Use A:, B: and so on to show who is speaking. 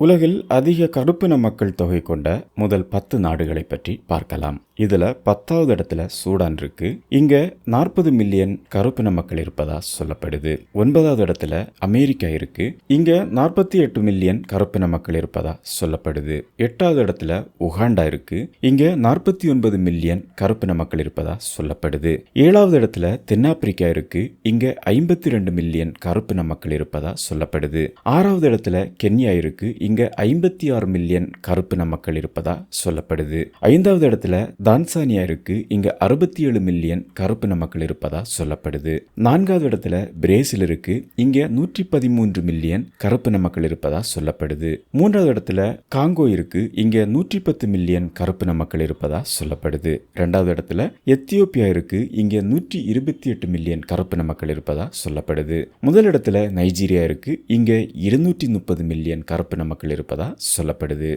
A: உலகில் அதிக கருப்பின மக்கள் தொகை கொண்ட முதல் 10 நாடுகளை பற்றி பார்க்கலாம். இதுல 10வது இடத்துல சூடான் இருக்கு. இங்க 40 மில்லியன் கருப்பின மக்கள் இருப்பதா சொல்லப்படுது. 9வது இடத்துல அமெரிக்கா இருக்கு. இங்க 48 மில்லியன் கருப்பின மக்கள் இருப்பதா சொல்லப்படுது. 8வது இடத்துல உகாண்டா இருக்கு. இங்க 49 மில்லியன் கருப்பின மக்கள் இருப்பதா சொல்லப்படுது. 7வது இடத்துல தென்னாப்பிரிக்கா இருக்கு. இங்க 52 மில்லியன் கருப்பின மக்கள் இருப்பதா சொல்லப்படுது. 6வது இடத்துல கென்யா இருக்கு. இங்க 56 மில்லியன் கருப்பின மக்கள் இருப்பதா சொல்லப்படுது. 5வது இடத்துல தான்சானியா இருக்கு. இங்க 67 மில்லியன் கருப்பின மக்கள் இருப்பதா சொல்லப்படுது. 4வது இடத்துல பிரேசில் இருக்கு. இங்க 113 மில்லியன் கருப்பின மக்கள் இருப்பதா சொல்லப்படுது. 3வது இடத்துல காங்கோ இருக்கு. இங்க 110 மில்லியன் கருப்பின மக்கள் இருப்பதா சொல்லப்படுது. 2வது இடத்துல எத்தியோப்பியா இருக்கு. இங்க 128 மில்லியன் கருப்பின மக்கள் இருப்பதா சொல்லப்படுது. முதல் இடத்துல நைஜீரியா இருக்கு. இங்க 230 மில்லியன் கருப்பின மக்கள் இருப்பதா சொல்லப்படுது.